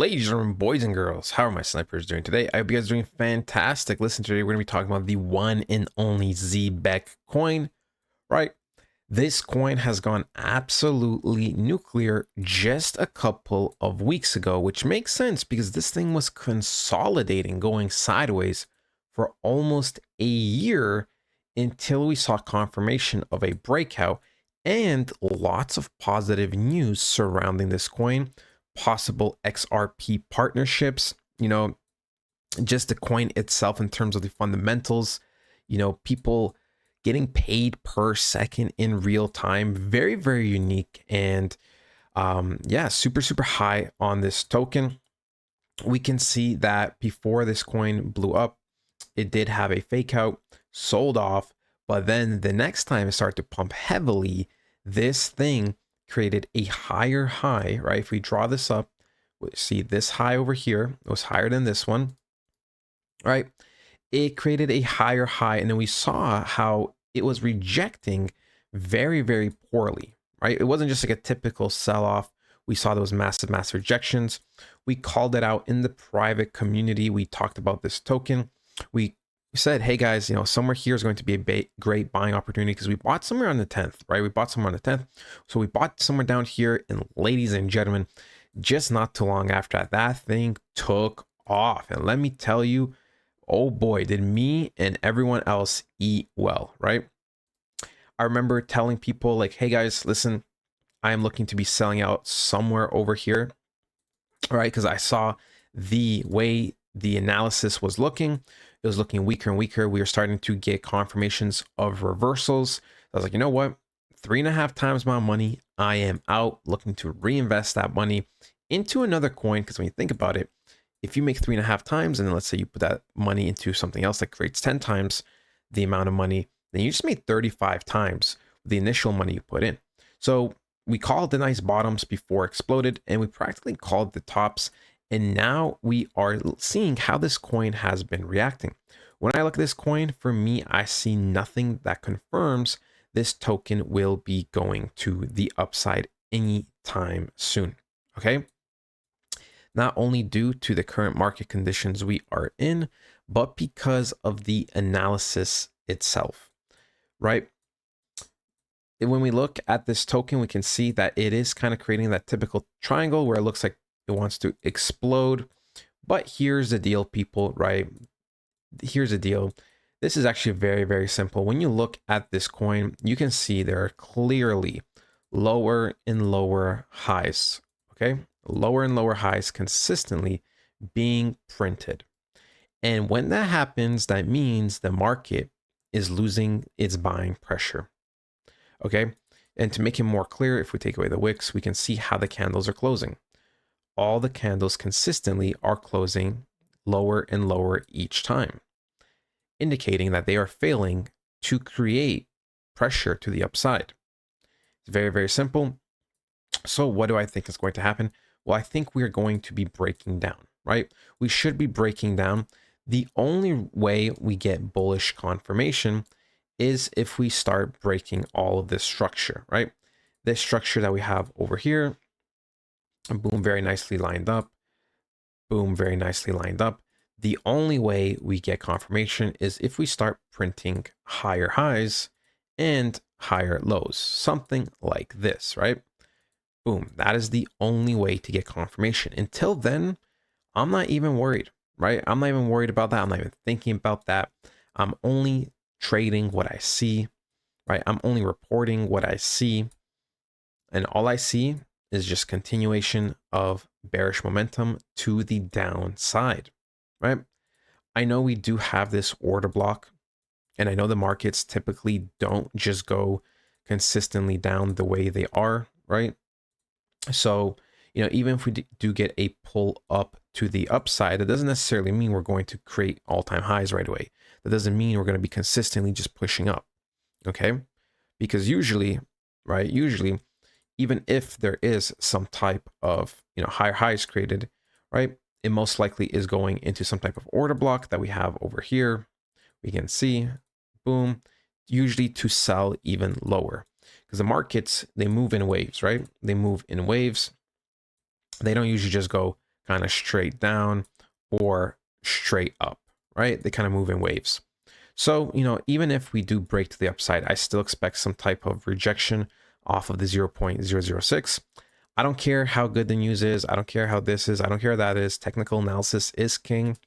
Ladies and gentlemen, boys and girls, how are my snipers doing today? I hope you guys are doing fantastic. Listen, today we're going to be talking about the one and only Zebec coin, right? This coin has gone absolutely nuclear just a couple of weeks ago, which makes sense because this thing was consolidating, going sideways for almost a year until we saw confirmation of a breakout and lots of positive news surrounding this coin, possible XRP partnerships, just the coin itself in terms of the fundamentals, people getting paid per second in real time. Very, very unique. And yeah, super high on this token. We can see that before this coin blew up, it did have a fake out, sold off, but then the next time it started to pump heavily, this thing created a higher high, right? If we draw this up, we see this high over here, it was higher than this one, right? It created a higher high, and then we saw how it was rejecting very, very poorly, right? It wasn't just like a typical sell-off. We saw those massive rejections. We called it out in the private community. We talked about this token. We said, hey guys, somewhere here is going to be a great buying opportunity because we bought somewhere on the 10th, right? We bought somewhere on the 10th. So we bought somewhere down here, and ladies and gentlemen, just not too long after that thing took off. And let me tell you, oh boy, did me and everyone else eat well, right? I remember telling people like, hey guys, listen, I am looking to be selling out somewhere over here, right? Because I saw the way the analysis was looking. It was looking weaker and weaker. We were starting to get confirmations of reversals. I was like, you know what? 3.5 times my money. I am out looking to reinvest that money into another coin. Because when you think about it, if you make 3.5 times, and then let's say you put that money into something else that creates 10 times the amount of money, then you just made 35 times the initial money you put in. So we called the nice bottoms before it exploded, and we practically called the tops. And now we are seeing how this coin has been reacting. When I look at this coin, for me, I see nothing that confirms this token will be going to the upside anytime soon. Okay. Not only due to the current market conditions we are in, but because of the analysis itself, right? When we look at this token, we can see that it is kind of creating that typical triangle where it looks like it wants to explode. But here's the deal, people, right? Here's the deal. This is actually very, very simple. When you look at this coin, you can see there are clearly lower and lower highs, okay? Lower and lower highs consistently being printed. And when that happens, that means the market is losing its buying pressure, okay? And to make it more clear, if we take away the wicks, we can see how the candles are closing. All the candles consistently are closing lower and lower each time, indicating that they are failing to create pressure to the upside. It's very, very simple. So what do I think is going to happen? Well, I think we are going to be breaking down, right? We should be breaking down. The only way we get bullish confirmation is if we start breaking all of this structure, right? This structure that we have over here, boom, very nicely lined up. Boom, very nicely lined up. The only way we get confirmation is if we start printing higher highs and higher lows, something like this, right? Boom, that is the only way to get confirmation. Until then, I'm not even worried, right? I'm not even worried about that. I'm not even thinking about that. I'm only trading what I see, right? I'm only reporting what I see. And all I see is just continuation of bearish momentum to the downside, right? I know we do have this order block, and I know the markets typically don't just go consistently down the way they are, right? So, even if we do get a pull up to the upside, that doesn't necessarily mean we're going to create all-time highs right away. That doesn't mean we're going to be consistently just pushing up, okay? Because usually, right, even if there is some type of, higher highs created, right, it most likely is going into some type of order block that we have over here. We can see, boom, usually to sell even lower. Because the markets, they move in waves, right? They move in waves. They don't usually just go kind of straight down or straight up, right? They kind of move in waves. So, even if we do break to the upside, I still expect some type of rejection off of the 0.006. I don't care how good the news is. I don't care how this is. I don't care how that is. Technical analysis is king,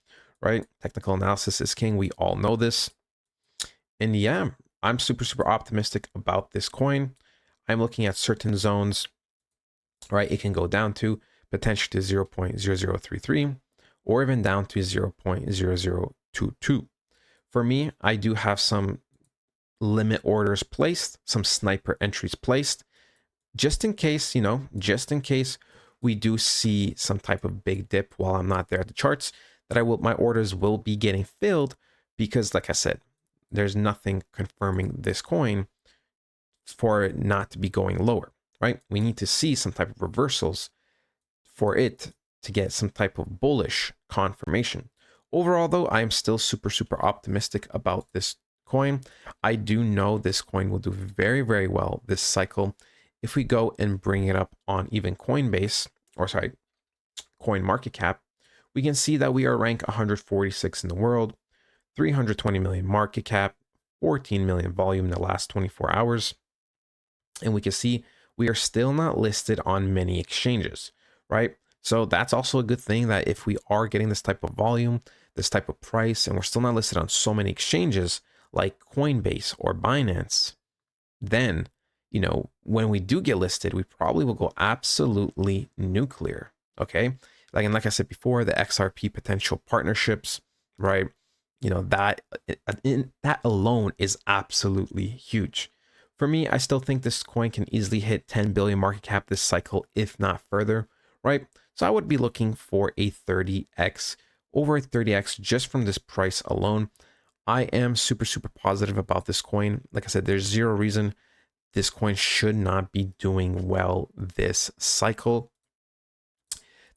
right? Technical analysis is king. We all know this. And yeah, I'm super, super optimistic about this coin. I'm looking at certain zones, right? It can go down to potentially to 0.0033 or even down to 0.0022. For me, I do have some limit orders placed, some sniper entries placed, just in case, just in case we do see some type of big dip while I'm not there at the charts, that my orders will be getting filled because, like I said, there's nothing confirming this coin for it not to be going lower, right? We need to see some type of reversals for it to get some type of bullish confirmation. Overall, though, I am still super, super optimistic about this coin. I do know this coin will do very, very well this cycle. If we go and bring it up on even Coinbase, or sorry, Coin Market Cap, we can see that we are ranked 146 in the world, 320 million market cap, 14 million volume in the last 24 hours. And we can see we are still not listed on many exchanges, right? So that's also a good thing, that if we are getting this type of volume, this type of price, and we're still not listed on so many exchanges like Coinbase or Binance, then, when we do get listed, we probably will go absolutely nuclear. Okay. Like I said before, the XRP potential partnerships, right? That alone is absolutely huge. For me, I still think this coin can easily hit 10 billion market cap this cycle, if not further, right? So I would be looking for a 30x, over a 30x just from this price alone. I am super, super positive about this coin. Like I said, there's zero reason this coin should not be doing well this cycle.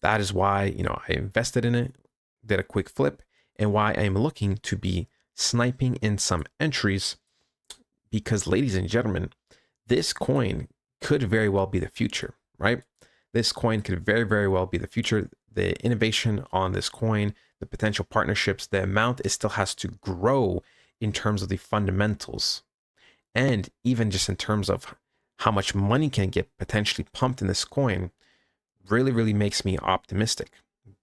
That is why, I invested in it, did a quick flip, and why I'm looking to be sniping in some entries, because, ladies and gentlemen, this coin could very well be the future, right? This coin could very, very well be the future. The innovation on this coin, the potential partnerships, the amount it still has to grow in terms of the fundamentals, and even just in terms of how much money can get potentially pumped in this coin, really, really makes me optimistic.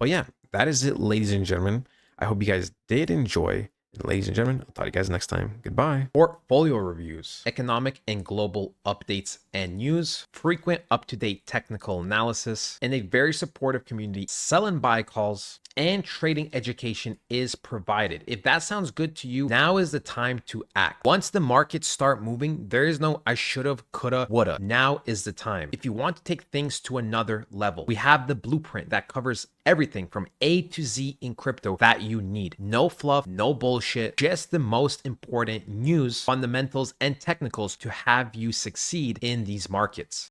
But yeah, that is it, ladies and gentlemen. I hope you guys did enjoy. And ladies and gentlemen, I'll talk to you guys next time. Goodbye. Portfolio reviews, economic and global updates and news, frequent up-to-date technical analysis, and a very supportive community. Sell and buy calls and trading education is provided. If that sounds good to you, now is the time to act. Once the markets start moving, there is no I should have, coulda, woulda. Now is the time. If you want to take things to another level, we have the blueprint that covers everything from A to Z in crypto that you need. No fluff, no bullshit, just the most important news, fundamentals, and technicals to have you succeed in these markets.